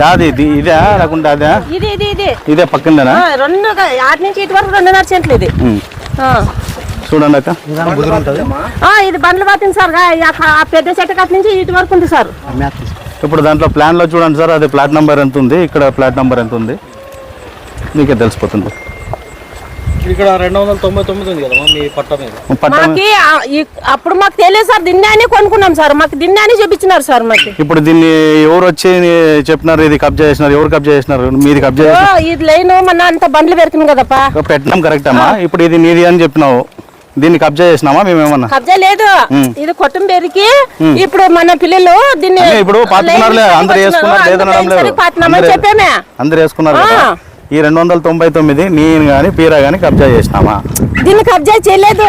యాది ఇదే లేకుంటే అదే ఇదే పక్కన రెండు ఆటి నుంచి ఇటు వరకు 2.5 సెంట్లు ఇది చూడండి అక్క ఇది బండ్లు పాతింది సార్ ఆ పెద్ద చెట్టు కట్ నుంచి ఇటు వరకు ఉంది సార్ ఇప్పుడు దాంట్లో ప్లాన్ లో చూడండి సార్ అది ప్లాట్ నెంబర్ ఎంత ఉంది ఇక్కడ ప్లాట్ నెంబర్ ఎంత ఉంది మీకే తెలిసిపోతుంది ఇక్కడ 299 ఉంది కదా మీ పట్టా మీద మాకి అప్పుడు మాకు తెలియదు సార్ దీన్ని అని కొనుక్కున్నాం సార్ మాకు దీన్ని అని చూపించినారు సార్ మాకు ఇప్పుడు దీన్ని ఎవరు వచ్చి చెప్పినారు ఇది కబ్జా చేసినారు ఎవరు కబ్జా చేసినారు మీది కబ్జా ఇది లైన్ మన అంత బండ్లు పెడుతుంది కదప్పా పెట్టినాం కరెక్ట్ అమ్మా ఇప్పుడు ఇది నీది అని చెప్పినావు దీన్ని కబ్జా చేసినామా మేమేమన్నా కబ్జా లేదు ఇది కొట్టం పెరికి ఇప్పుడు మన పిల్లలు దీన్ని ఇప్పుడు పాతుకున్నారులే అందరు వేసుకున్నారు లేదనడం చెప్పామే అందరు వేసుకున్నారు ఈ 299 నేను గాని పీరా గాని కబ్జా చేసినామా దీన్ని కబ్జా చేయలేదు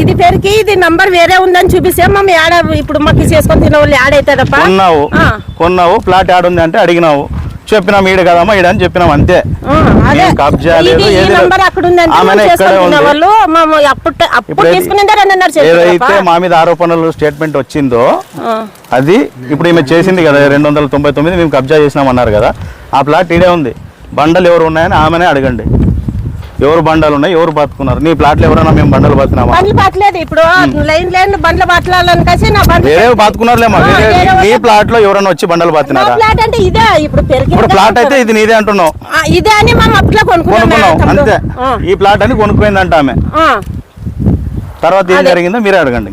ఇది పేరుకి ఇది నంబర్ వేరే ఉందని చూపిస్తే మేము యాడ ఇప్పుడు మాకు చేసుకొని తినే వాళ్ళు యాడ్ అవుతుందప్ప కొన్నావు ప్లాట్ యాడ్ ఉంది అంటే అడిగినావు చెప్పినాం ఈడ కదమ్మా ఈడ అని చెప్పినాం అంతే కబ్జా లేదు ఏదైతే మా మీద ఆరోపణలు స్టేట్మెంట్ వచ్చిందో అది ఇప్పుడు ఈమె చేసింది కదా 299 మేము కబ్జా చేసినామన్నారు కదా ఆ ప్లాట్ ఈడే ఉంది బండలు ఎవరు ఉన్నాయని ఆమెనే అడగండి ఎవరు బండలు ఉన్నాయి ఎవరు బతుకున్నారు నీ ప్లాట్లు ఎవరైనా మేము బండలు బతుకున్నామా ఇప్పుడు వేరే బతుకున్నారులేమా నీ ప్లాట్ లో ఎవరైనా వచ్చి బండలు బతినారా ఇప్పుడు ప్లాట్ అయితే ఇది నీదే అంటున్నావు కొనుక్కున్నావు అంతే ఈ ప్లాట్ అని కొనుక్కోయిందంట ఆమె తర్వాత ఏం జరిగిందో మీరే అడగండి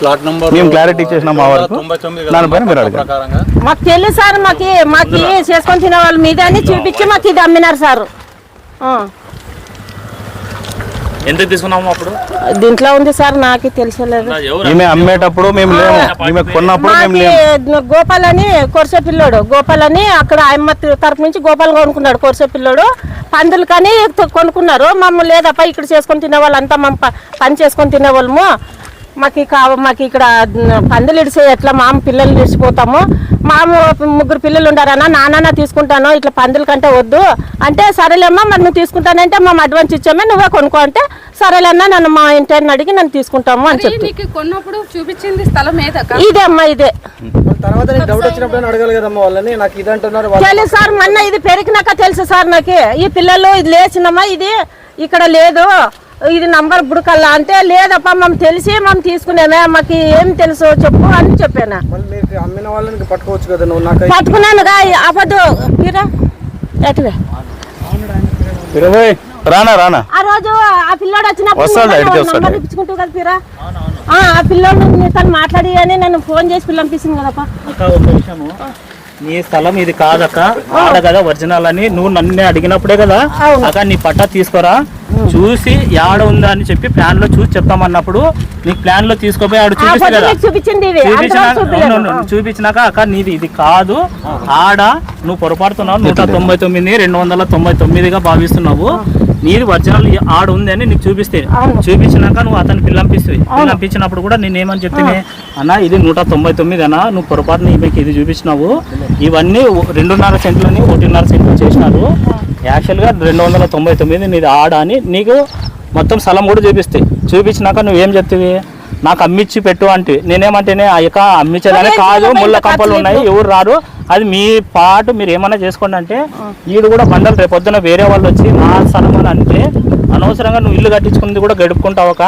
ప్లాట్ నంబర్ మేము క్లారిటీ ఇచ్చేసినాం మా వరకు దానిపైన మీరు అడగండి మాకు తెలుసు సార్ మాకు చేసుకొని తినే వాళ్ళ మీద అని చూపించి మాకు ఇది అమ్మినారు సార్ ఎంత తీసుకున్నాము అప్పుడు దీంట్లో ఉంది సార్ నాకు తెలిసలేదు ఈమె అమ్మేటప్పుడు మేము లేము ఈమె కొన్నప్పుడు మేము లేము గోపాల్ అని కొరసే పిల్లోడు గోపాల్ అని అక్కడ అమ్మ తరపు నుంచి గోపాల్ కొనుక్కున్నాడు కొరసే పిల్లోడు పందులు కానీ కొనుక్కున్నారు మమ్మల్ని లేదప్ప ఇక్కడ చేసుకొని తినేవాళ్ళు అంతా మేము పని చేసుకొని తినేవాళ్ళము మాకు ఇక్కడ పందులు ఇడిసే ఎట్లా మామ పిల్లలు ఇడిచిపోతాము మామ 3 పిల్లలు ఉండారన్నా నాన్న తీసుకుంటాను ఇట్లా పందుల కంటే వద్దు అంటే సరేలేమ్మా మరి నువ్వు తీసుకుంటానంటే మేము అడ్వాన్స్ ఇచ్చామే నువ్వే కొనుక్కో అంటే సరేలేన్నా నన్ను మా ఇంటిని అడిగి నన్ను తీసుకుంటాము అని చెప్పి ఇదే అమ్మా ఇదే తెలుసు సార్ మొన్న ఇది పెరిగినాక తెలుసు సార్ నాకు ఈ పిల్లలు ఇది లేచినమ్మా ఇది ఇక్కడ లేదు ఇది నంబర్ బుడకల్లా అంటే లేదప్ప మేము తెలిసి మేము తీసుకునేమే మాకు ఏం తెలుసు చెప్పు అని చెప్పాను పట్టుకున్నాను అవ్వదు రానా రానా ఆ రోజు ఆ పిల్లోడు వచ్చినప్పుడు ఇప్పించుకుంటూ కదా పీరా ఆ పిల్లోడు తను మాట్లాడి అని నన్ను ఫోన్ చేసి పిల్లంపిస్తుంది కదప్ప నీ స్థలం ఇది కాదక్క ఆడ కదా ఒరిజినల్ అని నువ్వు నన్ను అడిగినప్పుడే కదా అక్క నీ పట్టా తీసుకోరా చూసి యాడ ఉందా అని చెప్పి ప్లాన్ లో చూసి చెప్తామన్నప్పుడు నీకు ప్లాన్ లో తీసుకోపోయి ఆడు చూపిస్తా కదా చూపించినాక అక్క నీది ఇది కాదు ఆడ నువ్వు పొరపాడుతున్నావు 199 299గా భావిస్తున్నావు నీది ఒరిజినల్ ఆడ ఉంది అని నీకు చూపించినాక నువ్వు అతను పిల్లంపించినప్పుడు కూడా నేనేమని చెప్తే అన్న ఇది 199 అన్నా నువ్వు పొరపాటు నీకు ఇది చూపించినావు ఇవన్నీ 2.5 సెంట్లని 1.5 సెంట్లు చేసినారు యాక్చువల్గా 299 నీది ఆడ అని నీకు మొత్తం స్థలం కూడా చూపించినాక నువ్వేం చెప్తావి నాకు అమ్మిచ్చి పెట్టు అంటే నేనేమంటేనే అయ్యక అమ్మించేదానే కాదు ముళ్ళ కంపలు ఉన్నాయి ఎవరు రారు అది మీ పాటు మీరు ఏమన్నా చేసుకోండి అంటే వీడు కూడా బండలు రేపొద్దున వేరే వాళ్ళు వచ్చి నా స్థలం అని అంటే అనవసరంగా నువ్వు ఇల్లు కట్టించుకుంది కూడా గడుపుకుంటావక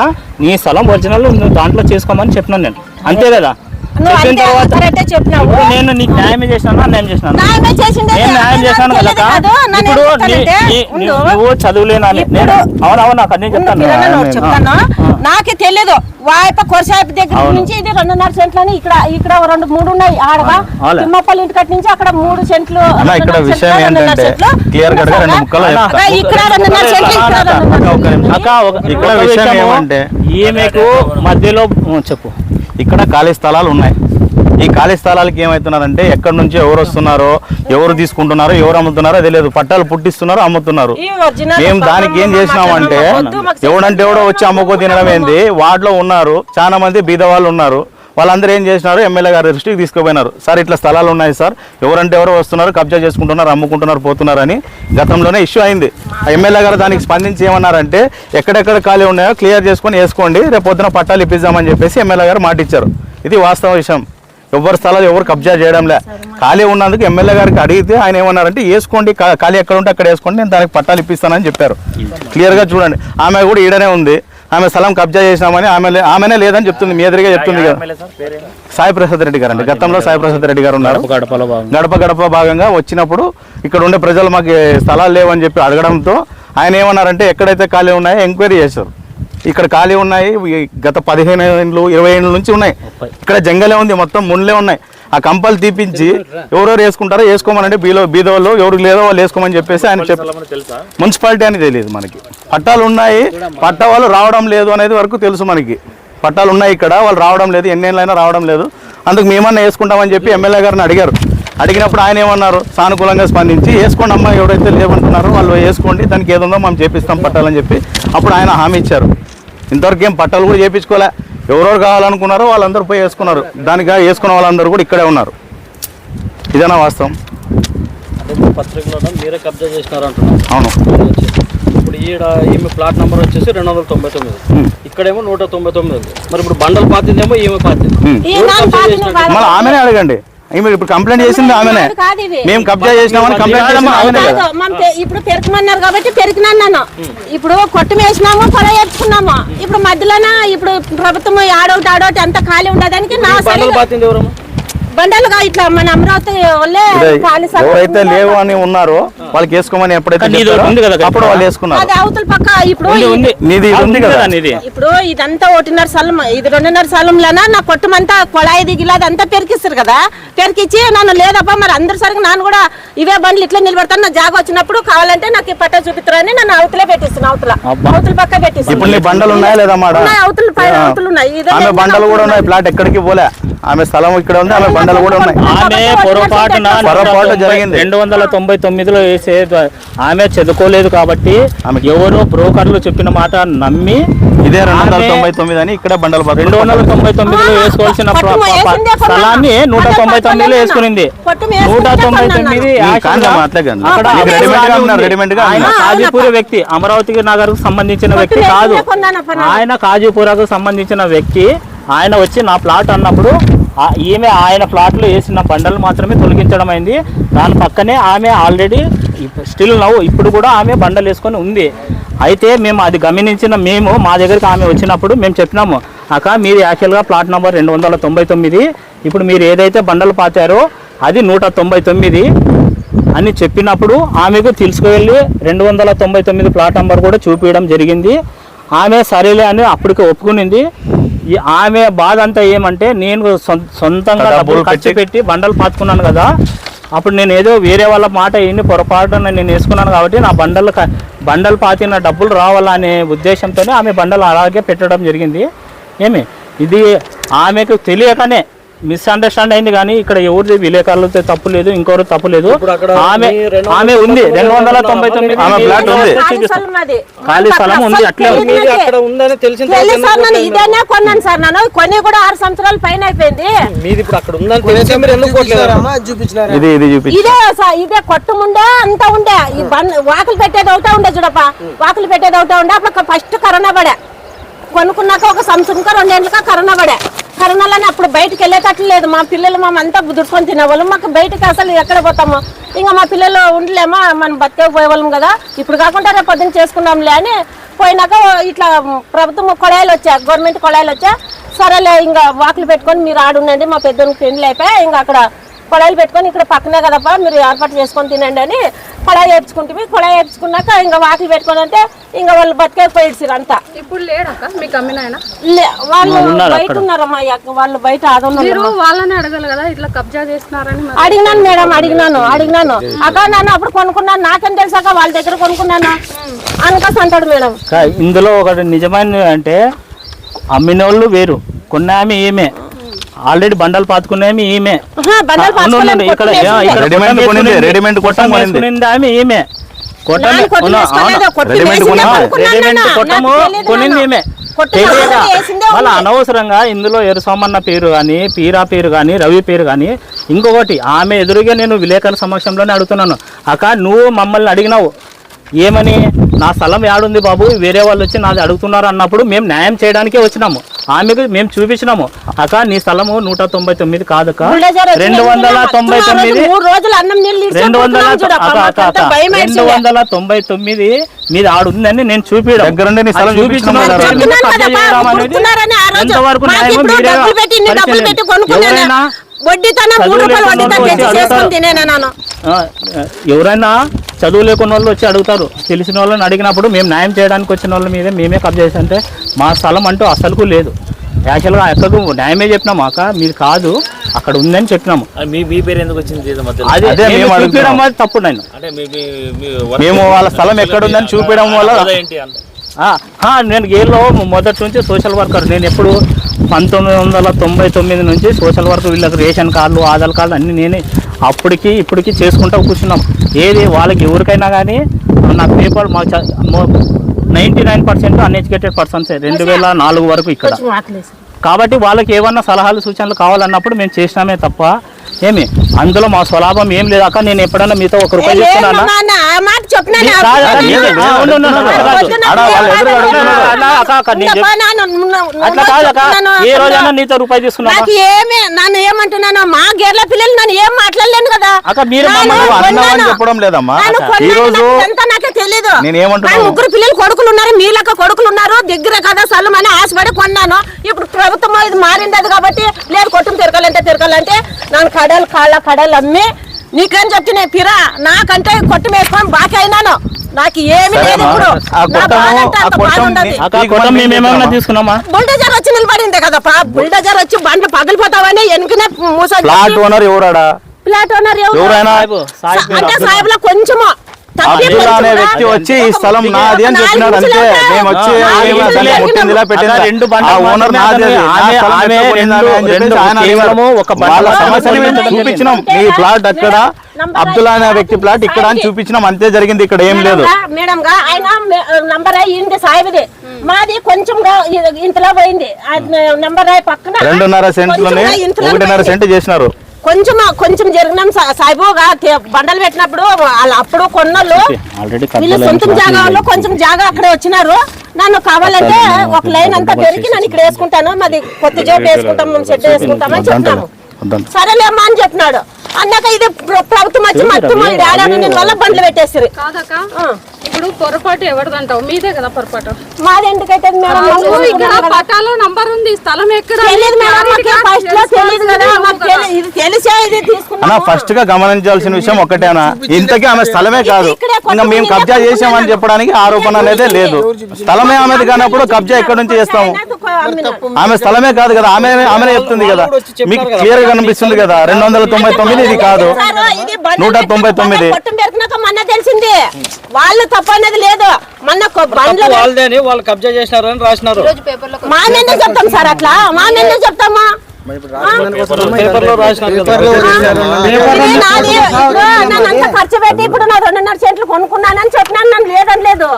నీ స్థలం ఒరిజినల్ నువ్వు దాంట్లో చేసుకోమని చెప్పినాను నేను అంతే కదా చెప్పిన తర్వాత నేను నీకు న్యాయం చేసినాను అన్యాయం చేసినాను నేను న్యాయం చేశాను కదా ఇప్పుడు నువ్వు చదువులేనని నేను అవునవును నాకు అన్నీ చెప్తాను నాకే తెలియదు వాయప కొరసాపు దగ్గర నుంచి ఇది 2.5 సెంట్లని ఇక్కడ 2-3 ఉన్నాయి ఆడగా తిమ్మపల్లి ఇంటి కట్టి నుంచి అక్కడ 3 సెంట్లు ఇక్కడ విషయం ఏంటంటే క్లియర్ కట్ గా 2 ముక్కలు ఇక్కడ 2.5 సెంట్లు ఇక్కడ విషయం ఏమంటే ఈమెకు మధ్యలో చెప్పు ఇక్కడ ఖాళీ స్థలాలు ఉన్నాయి ఈ ఖాళీ స్థలాలకి ఏమవుతున్నారంటే ఎక్కడి నుంచి ఎవరు వస్తున్నారో ఎవరు తీసుకుంటున్నారో ఎవరు అమ్ముతున్నారో తెలియదు పట్టాలు పుట్టిస్తున్నారో అమ్ముతున్నారు మేము దానికి ఏం చేసినామంటే ఎవడంటే ఎవడో వచ్చి అమ్ముకో తినడం ఏంది వార్డులో ఉన్నారు చాలా మంది బీద వాళ్ళు ఉన్నారు వాళ్ళందరూ ఏం చేసినారు ఎమ్మెల్యే గారి దృష్టికి తీసుకుపోయినారు సార్ ఇట్లా స్థలాలు ఉన్నాయి సార్ ఎవరంటే ఎవరో వస్తున్నారు కబ్జా చేసుకుంటున్నారు అమ్ముకుంటున్నారు పోతున్నారు అని గతంలోనే ఇష్యూ అయింది ఎమ్మెల్యే గారు దానికి స్పందించి ఏమన్నారంటే ఎక్కడెక్కడ ఖాళీ ఉన్నాయో క్లియర్ చేసుకొని వేసుకోండి రేపు పొద్దున పట్టాలు ఇప్పిద్దామని చెప్పేసి ఎమ్మెల్యే గారు మాట ఇచ్చారు ఇది వాస్తవ విషయం ఎవరి స్థలాలు ఎవరు కబ్జా చేయడంలే. ఖాళీ ఉన్నందుకు ఎమ్మెల్యే గారికి అడిగితే ఆయన ఏమన్నారంటే వేసుకోండి, ఖాళీ ఎక్కడ ఉంటే అక్కడ వేసుకోండి, నేను దానికి పట్టాలు ఇప్పిస్తానని చెప్పారు. క్లియర్గా చూడండి, ఆమె కూడా ఈడనే ఉంది, ఆమె స్థలం కబ్జా చేసినామని ఆమెనే లేదని చెప్తుంది, మీ ఎదురుగా చెప్తుంది కదా. సాయి ప్రసాద్ రెడ్డి గారు అండి, గతంలో సాయి ప్రసాద్ రెడ్డి గారు ఉన్నారు. గడప భాగంగా వచ్చినప్పుడు ఇక్కడ ఉండే ప్రజలు మాకు స్థలాలు లేవని చెప్పి అడగడంతో ఆయన ఏమన్నారంటే ఎక్కడైతే ఖాళీ ఉన్నాయో ఎంక్వైరీ చేశారు. ఇక్కడ ఖాళీ ఉన్నాయి, గత 15 ఏళ్ళు 20 ఏళ్ళ నుంచి ఉన్నాయి. ఇక్కడ జంగలే ఉంది, మొత్తం ముళ్ళే ఉన్నాయి. ఆ కంపలు తీపించి ఎవరెవరు వేసుకుంటారో వేసుకోమనంటే బీదోళ్ళు ఎవరికి లేదో వాళ్ళు వేసుకోమని చెప్పేసి ఆయన మున్సిపాలిటీ అని తెలియదు మనకి. పట్టాలు ఉన్నాయి, పట్టా వాళ్ళు రావడం లేదు అనేది వరకు తెలుసు మనకి. పట్టాలు ఉన్నాయి ఇక్కడ, వాళ్ళు రావడం లేదు, ఎన్నేళ్ళైనా రావడం లేదు. అందుకు మేమన్నా వేసుకుంటామని చెప్పి ఎమ్మెల్యే గారిని అడిగారు. అడిగినప్పుడు ఆయన ఏమన్నారు, సానుకూలంగా స్పందించి వేసుకోండి అమ్మా, ఎవరైతే లేవంటున్నారో వాళ్ళు వేసుకోండి, దానికి ఏదుందో మనం చేపిస్తాం పట్టాలని చెప్పి అప్పుడు ఆయన హామీ ఇచ్చారు. ఇంతవరకు ఏం పట్టాలు కూడా చేయించుకోలే. ఎవరెవరు కావాలనుకున్నారో వాళ్ళందరూ పోయి వేసుకున్నారు. దానిగా వేసుకున్న వాళ్ళందరూ కూడా ఇక్కడే ఉన్నారు. ఇదేనా వాస్తవం? పత్రికలో మీరే కబ్జా చేసినారు అంటున్నారు. అవును. ఇప్పుడు ఈమె ప్లాట్ నెంబర్ వచ్చేసి 299, ఇక్కడేమో 199 ఉంది. మరి ఇప్పుడు బండలు పాతిందేమో ఈమె పాతింది. మళ్ళీ ఆమెనే అడగండి, ఇప్పుడు కంప్లైంట్ చేసింది ఆమెనే. మేము కబ్జా చేసినామని కంప్లైంట్ ఇప్పుడు పెరకమన్నారు కాబట్టి పెరికినాను. ఇప్పుడు కొట్టు వేసినాము, పొల వేసుకున్నాము. ఇప్పుడు మధ్యలోన ఇప్పుడు ప్రభుత్వం ఆడోటి అంత ఖాళీ ఉండడానికి నా బండలుగా ఇట్లా మన అమరావతి వాళ్ళే ఎవరైతే లేవు అని ఉన్నారో వాళ్ళకి వేసుకోమని ఎప్పుడైతే అప్పుడు వాళ్ళు వేసుకున్నారు. అది అవతల పక్క ఇప్పుడు ఇప్పుడు ఇదంతా 1.5 స్థలం, ఇది 2.5 స్థలంలోనా నా కొట్టమంతా కొళాయి దిగిలా అదంతా పెరికిస్తారు కదా. పెరికిచ్చి నన్ను లేదబ్బా మరి అందరు సరిగ్గా నాన్న కూడా ఇవే బండ్లు ఇట్లా నిలబడతాను, నా జాగ వచ్చినప్పుడు కావాలంటే నాకు పట్టా చూపిస్తారని నన్ను అవతలే పెట్టిస్తున్నాను. అవతల పక్క పెట్టిస్తాను. బండలు ఉన్నాయా లేదా అవతల అవతలు ఉన్నాయి, బండలు కూడా ఉన్నాయి. ప్లాట్ ఎక్కడికి పోలే, ఆమె స్థలం ఇక్కడ ఉంది, ఆమె బండలు కూడా ఉన్నాయి. ఆమె పొరపాటు జరిగింది 299లో వేసే ఆమె చదువుకోలేదు కాబట్టి ఎవరో బ్రోకర్లు చెప్పిన మాట నమ్మి ఇదే 299 అని ఇక్కడ బండలు 299లో వేసుకోవాల్సిన స్థలాన్ని 199లో వేసుకునింది. 199 ఆయన కాజీపూర్ వ్యక్తి, అమరావతి నగర్ సంబంధించిన వ్యక్తి కాదు. ఆయన కాజీపురకు సంబంధించిన వ్యక్తి. ఆయన వచ్చి నా ప్లాట్ అన్నప్పుడు ఈమె ఆయన ప్లాట్లో వేసిన బండలు మాత్రమే తొలగించడం అయింది. దాని పక్కనే ఆమె ఆల్రెడీ స్టిల్ నవ్వు ఇప్పుడు కూడా ఆమె బండలు వేసుకొని ఉంది. అయితే మేము అది గమనించిన మేము మా దగ్గరికి ఆమె వచ్చినప్పుడు మేము చెప్పినాము, అక్క మీరు యాక్చువల్గా ప్లాట్ నెంబర్ 299, ఇప్పుడు మీరు ఏదైతే బండలు పాతారో అది 199 అని చెప్పినప్పుడు ఆమెకు తీసుకువెళ్ళి 299 ప్లాట్ నెంబర్ కూడా చూపించడం జరిగింది. ఆమె సరేలే అని అప్పటికి ఒప్పుకునింది. ఆమె బాధ అంతా ఏమంటే నేను సొంతంగా డబ్బులు ఖర్చు పెట్టి బండలు పాతుకున్నాను కదా, అప్పుడు నేను ఏదో వేరే వాళ్ళ మాట విని పొరపాటున నేను వేసుకున్నాను కాబట్టి నా బండలు పాతిన డబ్బులు రావాలనే ఉద్దేశంతోనే ఆమె బండలు అలాగే పెట్టడం జరిగింది. ఇది ఆమెకు తెలియకనే మిస్అండర్స్టాండ్ అయింది. కానీ ఇక్కడ ఎవరిది విలేకరులతో తప్పు లేదు, ఇంకొకరు తప్పు లేదు. ఆమె ఉంది 299 ఖాళీ స్థలం ఉంది. అట్లే ఇదేనే కొన్నాను సార్, నేను కొన్ని కూడా 6 సంవత్సరాల పైన అయిపోయింది. ఇదే కొట్టుముండే అంతా ఉండే, ఈ వాకులు పెట్టేది ఒకటే ఉండే చూడప్ప, వాకులు పెట్టేది ఒకటే ఉండే. అప్పుడు ఫస్ట్ కరోనా పడే, కొనుక్కున్నాక 1 సంవత్సరం 2 ఏళ్ళగా కరోనా పడే. కరోనాలోనే అప్పుడు బయటకు వెళ్ళేటట్లు లేదు. మా పిల్లలు అంతా దుడుకొని తినేవాళ్ళం. మాకు బయటకు అసలు ఎక్కడ పోతాము, ఇంకా మా పిల్లలు ఉండలేమా, మనం బతికేపోయేవాళ్ళం కదా. ఇప్పుడు కాకుండా రేపు పొద్దున్న చేసుకున్నాంలే అని పోయినాక ఇట్లా ప్రభుత్వం కొళాయిలు వచ్చా, గవర్నమెంట్ కొళాయిలు వచ్చా. సరేలే ఇంకా వాకులు పెట్టుకొని మీరు ఆడుండండి, మా పెద్దోనికి పెళ్లి అయిపోయా, ఇంకా అక్కడ కొళాయిలు పెట్టుకొని ఇక్కడ పక్కనే కదప్పా మీరు ఏర్పాటు చేసుకొని తినండి అని కొళాయి వేయించుకుంటే, కొళాయి వేయించుకున్నాక ఇంకా వాకిలు పెట్టుకొని అంటే ఇంకా వాళ్ళు బతికేపోయిడ్చారు అంతా. ఇప్పుడు లేడక్క మీకు అమ్మినాయన? వాళ్ళు బయట ఉన్నారమ్మా, వాళ్ళు బయట వాళ్ళని అడగాలి కదా ఇట్లా కబ్జా చేస్తున్నారని. అడిగినాను మేడం, అడిగినాను అక్క నన్ను అప్పుడు కొనుక్కున్నాను, నాకేం తెలుసాక వాళ్ళ దగ్గర కొనుక్కున్నాను అనకాసి అంటాడు మేడం. ఇందులో ఒకటి నిజమైన అంటే అమ్మిన వాళ్ళు వేరు, కొన్నామే ఏమే ఆల్రెడీ బండలు పాతుకునేమి ఈమె, వాళ్ళ అనవసరంగా ఇందులో ఎరుసోమన్న పేరు కానీ పీరా పేరు కానీ రవి పేరు కానీ ఇంకొకటి ఆమె ఎదురుగా నేను విలేకరుల సమక్షంలోనే అడుగుతున్నాను, అక్క నువ్వు మమ్మల్ని అడిగినావు ఏమని, నా స్థలం యాడుంది బాబు, వేరే వాళ్ళు వచ్చి నాది అడుగుతున్నారు అన్నప్పుడు మేము న్యాయం చేయడానికే వచ్చినాము. ఆమెకు మేము చూపించినాము అక్క నీ స్థలము 199 కాదక్క బుల్డోజర్ వచ్చి 299 3 రోజులు అన్నం నీళ్ళు ఇస్తే 299 మీద ఆడుందని నేను చూపించడం దగ్గరుండి నీ స్థలం చూపించడం ఎంతవరకు న్యాయమో మీరే ఎవరైనా ఎవరైనా చదువు లేకున్న వాళ్ళు వచ్చి అడుగుతారు, తెలిసిన వాళ్ళని అడిగినప్పుడు మేము న్యాయం చేయడానికి వచ్చిన వాళ్ళ మీద మేమే కబ్జా చేసి అంటే మా స్థలం అంటూ అసలుకు లేదు. యాక్చువల్గా ఎక్కడికి న్యాయమే చెప్పినాము అక్క మీరు కాదు అక్కడ ఉందని చెప్పినాము. మీ పేరు ఎందుకు వచ్చింది అదే మేము చూపించడం అది తప్పు. నేను అంటే మేము వాళ్ళ స్థలం ఎక్కడ ఉందని చూపించడం వల్ల నేను గేల్లో మొదటి నుంచి సోషల్ వర్కర్. నేను ఎప్పుడు 1999 నుంచి సోషల్ వర్క్ వీళ్ళకి రేషన్ కార్డులు ఆధార్ కార్డులు అన్నీ నేనే అప్పటికి ఇప్పటికి చేసుకుంటూ కూర్చున్నాం. ఏది వాళ్ళకి ఎవరికైనా కానీ నాకు పేపర్ మా 99% అన్ఎడ్యుకేటెడ్ పర్సన్సే 2004 వరకు ఇక్కడ. కాబట్టి వాళ్ళకి ఏమన్నా సలహాలు సూచనలు కావాలన్నప్పుడు మేము చేసినామే తప్ప ఏమి అందులో మా స్వలాభం ఏం లేదు అక్క. నేను ఎప్పుడైనా మీతో ₹1 చెప్తున్నానా? అట్లా కాదక్క, ఏ రోజైనా నీతో రూపాయి తీసుకున్నా? నన్ను ఏమంటున్నాను మా గేర్ల పిల్లలు నన్ను ఏం మాట్లాడలేను కదా అక్క. మీరు చెప్పడం లేదమ్మా. ఈ రోజు నాకే తెలియదు. నేను ఏమంటున్నాను, 3 పిల్లలు కొడుకులు ఉన్నారు, మీలక కొడుకులు ఉన్నారు, దగ్గర కదా సలం అని ఆశపడి కొన్నాను. ఇప్పుడు ప్రభుత్వం ఇది మారిండదు కాబట్టి లేదు కొట్టుకు తిరగాలంటే నన్ను కడలు అమ్మి నీకేం చెప్తున్నా పిరా నాకంటే కొట్టు వేసుకొని బాకీ అయినాను. నాకు ఏమి లేదు. ఇప్పుడు తీసుకున్నామా? బుల్డోజర్ వచ్చి నిలబడిందే కదా బుల్డోజర్ వచ్చి బండ్లు పగిలిపోతావని వెనుకనే ఫ్లాట్ ఓనర్ ఎవరాడా? ఫ్లాట్ ఓనర్ ఎవరైనా అంటే సాయిబులో కొంచెము అబ్దుల్లా అనే వ్యక్తి వచ్చి ఈ స్థలం నాది అని చెప్పినాడు అంతే. మేము వచ్చి ముట్టిందిలా పెట్టిన ఓనర్ నాది, వాళ్ళ సమస్యని మేము చూపించినాం. మీ ప్లాట్ అక్కడ అబ్దుల్లా అనే వ్యక్తి ప్లాట్ ఇక్కడ అని చూపించినాం, అంతే జరిగింది. ఇక్కడ ఏం లేదు మేడం గా ఆయన నంబర్ అయ్యింది సాయిబుది, మాది కొంచెం ఇంతలో పోయింది. నంబర్ పక్కన 2.5 సెంట్లని 1.5 సెంట్ చేసినారు. కొంచెం జరిగినాం సాయిబుగా బండలు పెట్టినప్పుడు అప్పుడు కొన్నోళ్ళు వీళ్ళు సొంత జాగాలో కొంచెం జాగా అక్కడ వచ్చినారు. నన్ను కావాలంటే ఒక లైన్ అంతా పెరిగి నన్ను ఇక్కడ వేసుకుంటాను, మాది కొత్త జాబ్ వేసుకుంటాం, మేము సెట్ వేసుకుంటామని చెప్తాము. సరేలేమ్మా అని చెప్పినాడు. అన్నాక ఇది ప్రభుత్వం వచ్చి మొత్తం ఏడాది వల్ల బండ్లు పెట్టేస్తారు. ఇప్పుడు పొరపాటు ఎవరిదంటావు? మీదే కదా పొరపాటు. మాది ఎందుకైతే మేడం ఇక్కడ పట్టాలో నంబర్ ఉంది, స్థలం ఎక్కడ తెలియదు మేడం, ఫస్ట్ లో తెలియదు కదా, ఇది తెలిసే ఇది తీసుకున్నా. ఫస్ట్ గా గమనించాల్సిన విషయం ఒకటేనా, ఇంతకీ ఆమె స్థలమే కాదు, ఇంకా మేము కబ్జా చేసామని చెప్పడానికి ఆరోపణ అనేది లేదు. స్థలమే ఆమెది కానప్పుడు కబ్జా ఎక్కడి నుంచి చేస్తాము? ఆమె స్థలమే కాదు కదా, ఆమెనే చెప్తుంది కదా, మీకు క్లియర్ గా కనిపిస్తుంది కదా. 299 ఇది కాదు, 199. మొన్న తెలిసింది వాళ్ళు తప్పు అనేది లేదు. మొన్న వాళ్ళని వాళ్ళు కబ్జా చేసినారని రాసినారు. మా నిన్న చెప్తాం సార్, అట్లా మా నిన్న చెప్తామా? పేపర్లో రాసినారు కదా. నన్ను ఖర్చు పెట్టి ఇప్పుడు నా 2.5 సెంట్లు కొనుక్కున్నానని చెప్పినాను, నన్ను లేదని లేదు.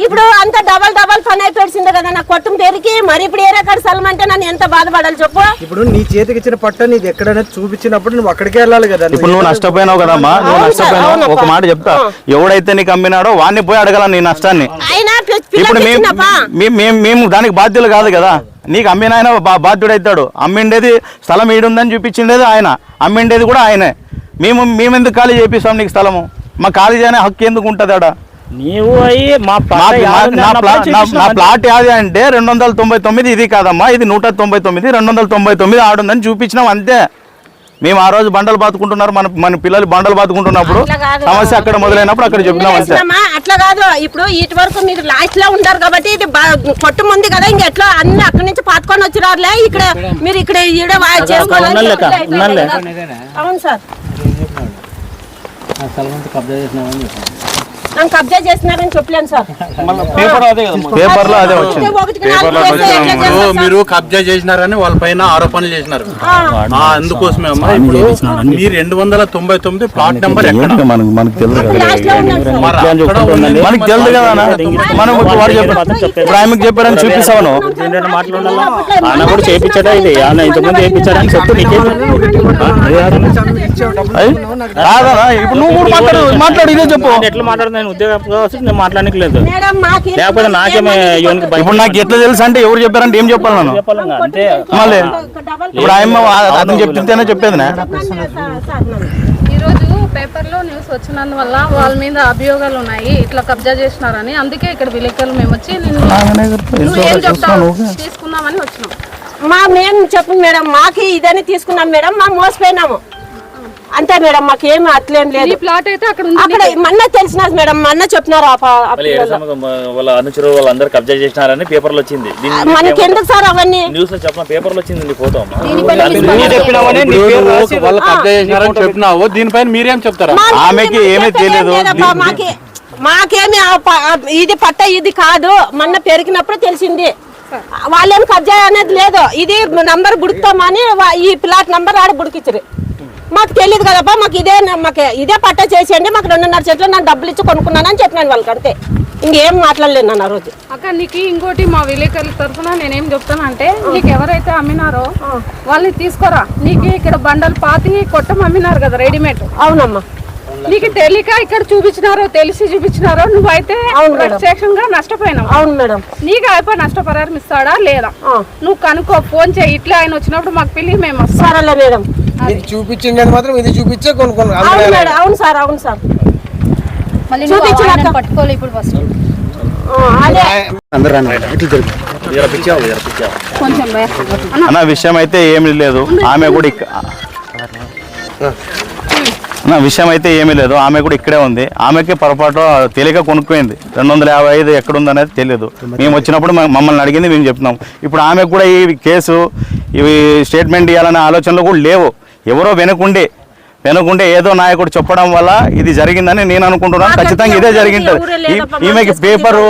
ఇప్పుడు అంత డబల్ పని అయిపోయింది కదా నా కొట్టం పేరుకి. మరి ఇప్పుడు ఏ రకాల స్థలం అంటే నన్ను ఎంత బాధపడాలి చెప్పు? ఇప్పుడు నీ చేతికి ఇచ్చిన పట్ట నీకు ఎక్కడైనా చూపించినప్పుడు నువ్వు అక్కడికే వెళ్ళాలి కదా. ఇప్పుడు నువ్వు నష్టపోయినావు కదమ్మా, నువ్వు నష్టపోయినావు. ఒక మాట చెప్తా, ఎవడైతే నీకు అమ్మినాడో వాడిని పోయి అడగాల నీ నష్టాన్ని. ఇప్పుడు మేము దానికి బాధ్యులు కాదు కదా. నీకు అమ్మిన ఆయన బాధ్యుడైతాడు. అమ్మిండేది స్థలం ఈడుందని చూపించిండేది ఆయన, అమ్మిండేది కూడా ఆయనే. మేమెందుకు ఖాళీ చేపిస్తాం నీకు స్థలము? మా ఖాళీ చేయనే హక్కు ఎందుకు ఉంటుంది ఆడ? నీవు అయ్యి నా ప్లాట్ యాది అంటే 299 ఇది కాదమ్మా, ఇది 199, 299 ఆడుందని చూపించినాం అంతే. మేము ఆ రోజు బండలు బాతుకుంటున్నారు, మన పిల్లలు బండలు బాతుకుంటున్నప్పుడు సమస్య అక్కడ మొదలైనప్పుడు అక్కడ చెప్పినాం అంతే. అట్లా కాదు, ఇప్పుడు ఇటు వరకు మీరు లాస్ట్ లో ఉంటారు కాబట్టి ఇది కొట్టు ఉంది కదా, ఇంక ఎట్లా అన్ని అక్కడి నుంచి పాతుకొని వచ్చిరారులే. ఇక్కడ మీరు ఇక్కడ చేసుకోవాలి. అవును సార్, నన్ను కబ్జా చేసినారని చెప్పలేను సార్. పేపర్లో అదే వచ్చింది. మీరు కబ్జా చేసినారని వాళ్ళ పైన ఆరోపణలు చేసినారు. అందుకోసమే అమ్మా ఇప్పుడు మీ 299 ప్లాట్ నెంబర్ ఎక్కడ? మనకు తెలుసు కదా, మనం వాడు ఇప్పుడు ఆమెకు చెప్పారని చూపిస్తాను. ఆయన కూడా చేయించాడా ఇది? ఆయన ఇంతకుముందు చేయించాడని చెప్తూ నీకే కాదా? ఇప్పుడు నువ్వు కూడా మాట్లాడు, ఇదే చెప్పు. ఎట్లా మాట్లాడుతున్నాను? నేను ఉద్యోగం కావచ్చు నేను మాట్లాడలేదు, మేడం మాకు లేకపోతే నాకేమే యోనికి భయం ఇప్పుడు నాకు ఎట్లా తెలుసు అంటే ఎవరు చెప్పారంటే ఏం చెప్పాలి నన్ను చెప్పాలి ఇంకా. అంతే మళ్ళీ ఇప్పుడు ఆయన అతను చెప్తేనే చెప్పేది ఈ రోజు పేపర్లో న్యూస్ వచ్చినందువల్ల వాళ్ళ మీద అభియోగాలు ఉన్నాయి, ఇట్లా కబ్జా చేసినారని. అందుకే ఇక్కడ విలేకరులు మేము వచ్చి నువ్వు ఏం చెప్తావు తీసుకుందామని వచ్చినాం. మేము చెప్పండి మేడం, మాకు ఇదని తీసుకున్నాం మేడం, మా మోసపోయినాము అంతే మేడం, మాకేమి అట్లేం లేదు. ఈ ప్లాట్ అయితే అక్కడ ఉంది. అక్కడ మొన్న తెలిసినది మేడం, మొన్న చెప్పినారు వాళ్ళ అనుచరు వాళ్ళందరూ కబ్జా చేసినారని పేపర్లో వచ్చింది. మనకి ఎందుకు సార్ అవన్నీ న్యూస్ లో చెప్పిన పేపర్లో వచ్చింది ఫోటో. వాళ్ళు కబ్జా చేసినారని చెప్పినావు, దీనిపైన మీరేం చెప్తారా? ఆమెకి ఏమీ తెలియదు. మాకేమి ఇది పట్ట ఇది కాదు, మొన్న పెరిగినప్పుడు తెలిసింది. వాళ్ళేం కబ్జా అనేది లేదు, ఇది నంబర్ బుడుకుతామని ఈ ప్లాట్ నంబర్ ఆడ బుడికిచ్చారు. మాకు తెలియదు కదప్పా, మాకు ఇదే పట్ట చేసేయండి, మాకు 2.5 చెట్లు నేను డబ్బులు ఇచ్చి కొనుక్కున్నానని చెప్పినాను వాళ్ళకి. అంతే, ఇంకేం మాట్లాడలేదు నన్ను ఆ రోజు. అక్క నీకు ఇంకోటి మా విలేకరుల తరఫున నేనేం చెప్తానంటే, నీకు ఎవరైతే అమ్మినారో వాళ్ళని తీసుకోరా. నీకు ఇక్కడ బండలు పాతి కొట్టం అమ్మినారు కదా రెడీమేడ్. అవునమ్మా, నీకు తెలియక ఇక్కడ చూపించినారో తెలిసి చూపించినారో నువ్వైతే ప్రత్యక్షంగా నష్టపోయినావు. అవును మేడం. నీకు అయిపోయి నష్టపరిహారం ఇస్తాడా లేదా నువ్వు కనుక్కో, ఫోన్ చేయి. ఇట్లా ఆయన వచ్చినప్పుడు మాకు పిల్లి మేము వస్తాం. సరేలే మేడం, చూపించింది మాత్రం ఇది చూపించే కొనుక్కున్నాను. అవును మేడం, అవును సార్, అవును సార్ చూపించిన పట్టుకోవాలి ఇప్పుడు ఫస్ట్ కొంచెం అన్న విషయం అయితే ఏమీ లేదు. ఆమె కూడా విషయం అయితే ఏమీ లేదు, ఆమె కూడా ఇక్కడే ఉంది. ఆమెకి పొరపాటు తెలియక కొనుక్కోయింది. 255 ఎక్కడుంది అనేది తెలియదు. మేము వచ్చినప్పుడు మమ్మల్ని అడిగింది, మేము చెప్పినాం. ఇప్పుడు ఆమెకు కూడా ఈ కేసు ఇవి స్టేట్మెంట్ ఇవ్వాలనే ఆలోచనలు కూడా లేవు. ఎవరో వెనుకుండే ఏదో నాయకుడు చెప్పడం వల్ల ఇది జరిగిందని నేను అనుకుంటున్నాను. ఖచ్చితంగా ఇదే జరిగింటది. ఈమెకి పేపరు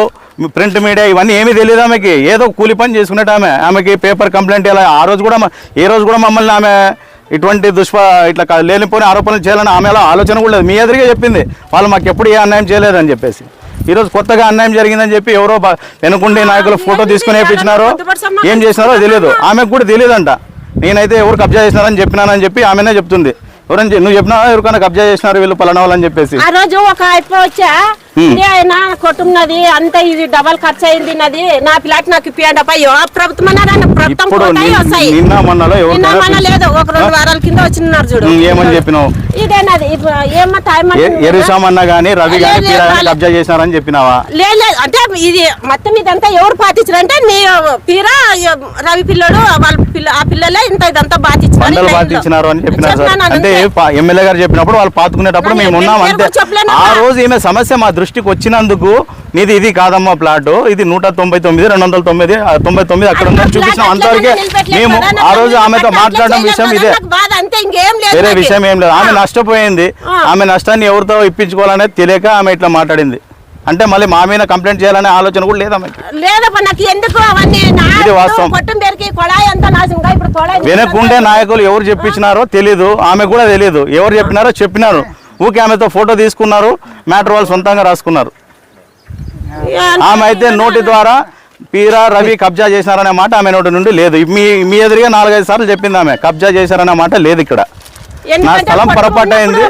ప్రింట్ మీడియా ఇవన్నీ ఏమీ తెలియదు. ఆమెకి ఏదో కూలి పని చేసుకునేట ఆమెకి పేపర్ కంప్లైంట్ ఇలా ఆ రోజు కూడా ఏ రోజు కూడా మమ్మల్ని ఆమె ఇటువంటి ఇట్లా లేనిపోయిన ఆరోపణలు చేయాలని ఆమె ఆలోచన కూడా లేదు. మీ ఎదురుగా చెప్పింది వాళ్ళు మాకు ఎప్పుడు ఏ అన్యాయం చేయలేదని చెప్పేసి. ఈరోజు కొత్తగా అన్యాయం జరిగిందని చెప్పి ఎవరో వెనుకుండే నాయకులు ఫోటో తీసుకుని వేయించినారో ఏం చేసినారో తెలియదు. ఆమెకు కూడా తెలియదంట. నేనైతే ఎవరు కబ్జా చేసినారని చెప్పినానని చెప్పి ఆమెనే చెప్తుంది. ఎవరని నువ్వు చెప్పినా ఎవరికైనా కబ్జా చేసినారు వీళ్ళు పలానా వాళ్ళని చెప్పేసి. ఆ రోజు ఒక వచ్చా ఆయన కొట్టున్నది అంత ఇది డబల్ ఖర్చు అయింది నది నా ప్లాట్ నాకు ఇప్పియండి ప్రభుత్వం నిన్న మొన్నలో లేదు ఒక 2 వారాల కింద వచ్చినారు చూడు. ఏమని చెప్పినావు? ఇదేనది ఎరుసామన్నా గానీ రవి గానీ కబ్జా చేసినారని చెప్పినావా? లేదు, అంటే ఇది మొత్తం ఇదంతా ఎవరు పాటించారంటే నీ పీరా రవి పిల్లడు వాళ్ళ ఆ పిల్లలే ఇంత ఇదంతా పాటించినారు అని చెప్పినారు. అంటే ఎమ్మెల్యే గారు చెప్పినప్పుడు వాళ్ళు పాతుకునేటప్పుడు మేము ఉన్నాం అంతే. ఆ రోజు ఈమె సమస్య మా దృష్టికి వచ్చినందుకు నీది ఇది కాదమ్మా ప్లాట్, ఇది 199 299 అక్కడ ఉందని చూపించినాం. అంతవరకే మేము ఆ రోజు ఆమెతో మాట్లాడడం విషయం ఇదే, వేరే విషయం ఏం లేదు. ఆమె నష్టపోయింది. ఆమె నష్టాన్ని ఎవరితో ఇప్పించుకోవాలనేది తెలియక ఆమె ఇట్లా మాట్లాడింది. అంటే మళ్ళీ మా మీద కంప్లైంట్ చేయాలనే ఆలోచన కూడా లేదా ఇది వాస్తవం. వెనకుండే నాయకులు ఎవరు చెప్పించినారో తెలీదు, ఆమె కూడా తెలియదు. ఎవరు చెప్పినారో చెప్పినారు, ఊకే ఆమెతో ఫోటో తీసుకున్నారు, మ్యాటర్ వాళ్ళు సొంతంగా రాసుకున్నారు. ఆమె అయితే నోటి ద్వారా పీరా రవి కబ్జా చేసినారనే మాట ఆమె నోటి నుండి లేదు. మీ ఎదురుగా 4-5 సార్లు చెప్పింది ఆమె కబ్జా చేశారనే మాట లేదు. ఇక్కడ నా స్థలం పొరపాటు అయింది,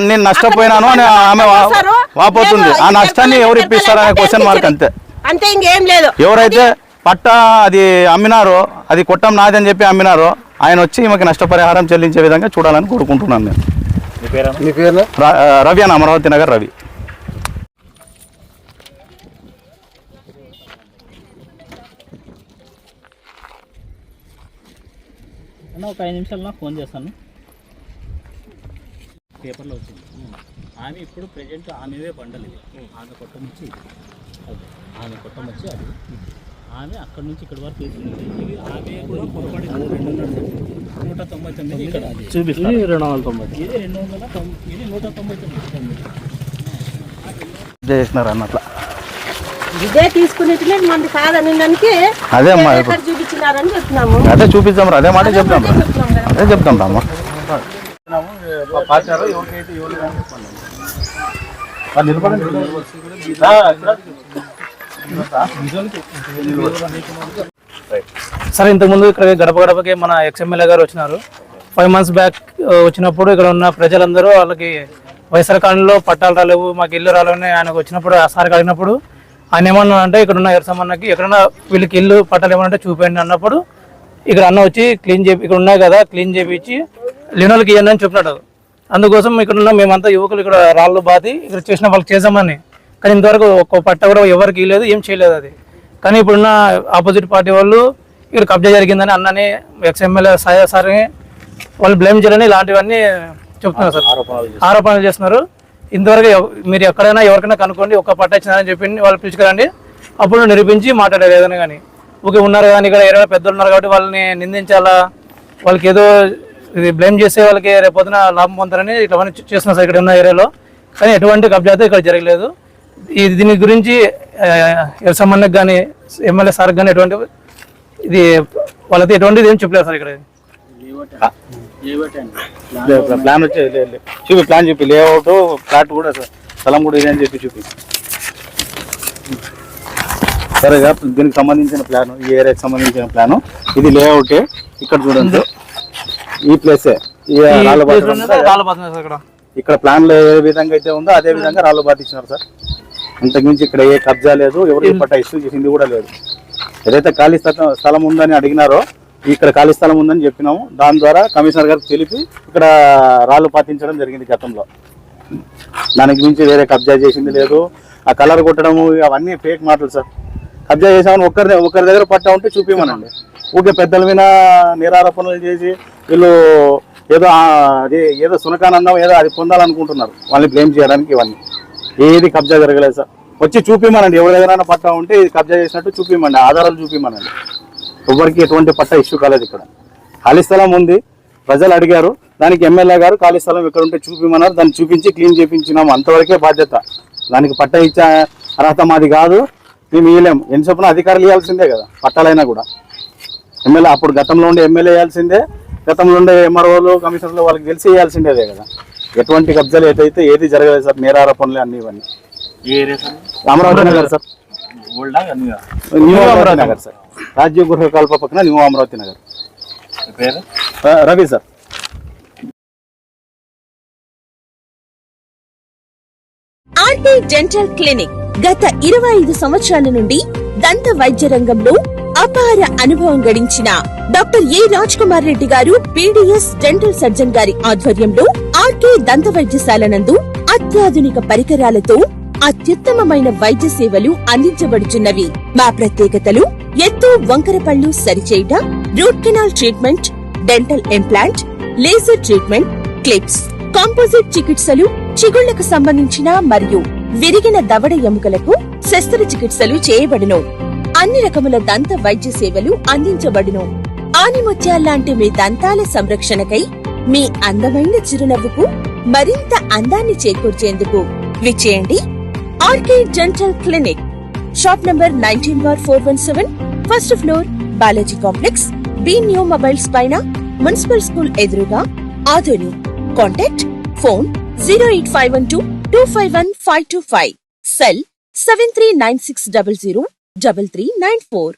నేను నష్టపోయినాను అని ఆమె వాపోతుంది. ఆ నష్టాన్ని ఎవరు ఇప్పిస్తారనే క్వశ్చన్ మార్క్ అంతే. ఇంకేం లేదు. ఎవరైతే పట్ట అది అమ్మినారో అది కొట్టం నాది అని చెప్పి అమ్మినారో ఆయన వచ్చి ఈమెకి నష్టపరిహారం చెల్లించే విధంగా చూడాలని కోరుకుంటున్నాను నేను. రవి అని అమరావతి నగర్ రవి. ఒక 5 నిమిషాల్లో ఫోన్ చేస్తాను. పేపర్లో వచ్చింది. ఆమె ఇప్పుడు ప్రెజెంట్ ఆమెవే బండలు ఇది. ఆమె కొట్టం వచ్చి ఆమె కొట్టం వచ్చి అది ఆమె అక్కడ నుంచి ఇక్కడ వరకు తీసుకుంది. ఇది ఆమె కూడా పొరపాటు 199 ఇక్కడ చూపిస్తుంది. 290 ఇది 290 ఇది 199 చేసినారు అన్నట్ల ఇదే తీసుకునేట్లే మంది కాదని అదే అమ్మా చూపించినారని చెప్తున్నాము. అదే చూపిస్తాం, అదే మాట చెప్తాం, అదే చెప్తాం రామ్మ. సరే, ఇంతకుముందు ఇక్కడ గడప గడపకి మన ఎక్స్ఎమ్మెల్యే గారు వచ్చినారు. 5 months బ్యాక్ వచ్చినప్పుడు ఇక్కడ ఉన్న ప్రజలందరూ వాళ్ళకి వైఎస్ఆర్ కాలనీలో పట్టాలు రాలేవు, మాకు ఇల్లు రాలేవని ఆయనకు వచ్చినప్పుడు ఆ సార్కి అడిగినప్పుడు ఆయన ఏమన్నా అంటే ఇక్కడ ఉన్న ఎర్రసమ్మన్నకి ఎక్కడన్నా వీళ్ళకి ఇల్లు పట్టాలు ఏమన్నా చూపండి అన్నప్పుడు ఇక్కడ అన్న వచ్చి క్లీన్ చేపి ఇక్కడ ఉన్నాయి కదా క్లీన్ చేపించి లినోలకి ఇవ్వండి అని చెప్పినాడు. అందుకోసం ఇక్కడ ఉన్న మేమంతా యువకులు ఇక్కడ రాళ్ళు బాతి ఇక్కడ చేసిన వాళ్ళకి చేసామని, కానీ ఇంతవరకు ఒక్క పట్ట కూడా ఎవరికి ఇవ్వలేదు, ఏం చేయలేదు అది. కానీ ఇప్పుడున్న ఆపోజిట్ పార్టీ వాళ్ళు ఇక్కడ కబ్జా జరిగిందని అన్నని ఎక్స్ఎమ్మెల్యే సాయా సార్ని వాళ్ళు బ్లేమ్ చేయాలని ఇలాంటివన్నీ చెప్తున్నారు సార్, ఆరోపణలు చేస్తున్నారు. ఇంతవరకు మీరు ఎక్కడైనా ఎవరికైనా కనుక్కోండి, ఒక్క పట్ట ఇచ్చినారని చెప్పి వాళ్ళు పిలుచుకురండి, అప్పుడు నిరూపించి మాట్లాడారు ఏదైనా కానీ. ఓకే ఉన్నారు కానీ ఇక్కడ ఏరియా పెద్దలు ఉన్నారు కాబట్టి వాళ్ళని నిందించాలా, వాళ్ళకి ఏదో ఇది బ్లేమ్ చేసే వాళ్ళకి రేపొద్దున లాభం పొందారని ఇట్లా చేస్తున్నారు సార్ ఇక్కడ ఉన్న ఏరియాలో. కానీ ఎటువంటి కబ్జా అయితే ఇక్కడ జరగలేదు. దీని గురించి సంబంధం కానీ ఎమ్మెల్యే సార్ కానీ ఎటువంటి ఇది వాళ్ళతో ఎటువంటిది ఏం చెప్పలేదు సార్. ఇక్కడ ప్లాన్ వచ్చి చూపి, ప్లాన్ చూపి, లేఅవుట్ ఫ్లాట్ కూడా స్థలం కూడా ఇదే అని చెప్పి చూపి. సరే దీనికి సంబంధించిన ప్లాన్, ఈ ఏరియాకి సంబంధించిన ప్లాను ఇది లేఅవుటే. ఇక్కడ చూడండి ఈ ప్లేసే ఇక్కడ ప్లాన్ లో ఏ విధంగా అయితే ఉందో అదే విధంగా రాళ్ళు బాతిచ్చినారు సార్. అంతకుమించి ఇక్కడ ఏ కబ్జా లేదు, ఎవరికి పట్ట ఇష్యూ చేసింది కూడా లేదు. ఏదైతే ఖాళీ స్థలం ఉందని అడిగినారో ఇక్కడ ఖాళీ స్థలం ఉందని చెప్పినాము, దాని ద్వారా కమిషనర్ గారికి తెలిపి ఇక్కడ రాళ్ళు పాతించడం జరిగింది గతంలో. దానికి మించి వేరే కబ్జా చేసింది లేదు. ఆ కలర్ కొట్టడము అవన్నీ ఫేక్ మాటలు సార్. కబ్జా చేసామని ఒకరి దగ్గర పట్టా ఉంటే చూపిమనండి. ఊకే పెద్దల మీద నిరారోపణలు చేసి వీళ్ళు ఏదో సునకానందం ఏదో అది పొందాలనుకుంటున్నారు, వాళ్ళని బ్లేమ్ చేయడానికి. ఇవన్నీ ఏది కబ్జా జరగలేదు సార్. వచ్చి చూపిమనండి, ఎవరి దగ్గర పట్టా ఉంటే ఇది కబ్జా చేసినట్టు చూపిమండి, ఆధారాలు చూపిమనండి. ఎవరికి ఎటువంటి పట్ట ఇష్యూ కాలేదు. ఇక్కడ ఖాళీ స్థలం ఉంది, ప్రజలు అడిగారు, దానికి ఎమ్మెల్యే గారు ఖాళీ స్థలం ఇక్కడ ఉంటే చూపిమన్నారు, దాన్ని చూపించి క్లీన్ చేయించినాము, అంతవరకే బాధ్యత. దానికి పట్ట ఇచ్చే అర్హత మాది కాదు, మేము ఇవ్వలేము. ఎన్ని చొప్పున అధికారులు ఇవ్వాల్సిందే కదా, పట్టాలైనా కూడా. ఎమ్మెల్యే అప్పుడు గతంలో ఉండే ఎమ్మెల్యే ఇవ్వాల్సిందే, గతంలో ఉండే ఎంఆర్ఓలు కమిషనర్లు వాళ్ళకి తెలిసి ఇవ్వాల్సిందేదే కదా. ఎటువంటి కబ్జాలు ఏదైతే ఏది జరగలేదు సార్, నేరారోపణలు అన్ని ఇవన్నీ. Amaravati Nagar sir, new Amaravati Nagar sir, Rajya Gruha Kalpa పక్కన new Amaravati Nagar. Ravi sir. RT dental clinic గత 25 సంవత్సరాల నుండి దంత వైద్య రంగంలో అపార అనుభవం గడించిన doctor A Raj Kumar Reddy garu PDS dental surgeon గారి ఆధ్వర్యంలో ఆర్కే దంత వైద్యశాల నందు అత్యాధునిక పరికరాలతో అత్యుత్తమమైన వైద్య సేవలు అందించబడుచున్నవి. మా ప్రత్యేకతలు ఎత్తు వంకర పళ్ళు సరిచేయుట, root canal treatment, dental implant, laser treatment, clips, composite చికిత్సలు, చిగుళ్లకు సంబంధించిన మరియు విరిగిన దవడ ఎముకలకు శస్త్రచికిత్సలు చేయబడును. అన్ని రకముల దంత వైద్య సేవలు అందించబడును. ఆనిముత్యాల్లాంటి మీ దంతాల సంరక్షణకై మీ అందమైన చిరునవ్వుకు మరింత అందాన్ని చేకూర్చేందుకు విచ్చేయండి RK dental clinic. Shop number 19/417, first floor, Balaji complex, B new mobiles పైన, మున్సిపల్ స్కూల్ ఎదురుగా, ఆదోని. Contact phone 08512251525, cell 7396003394.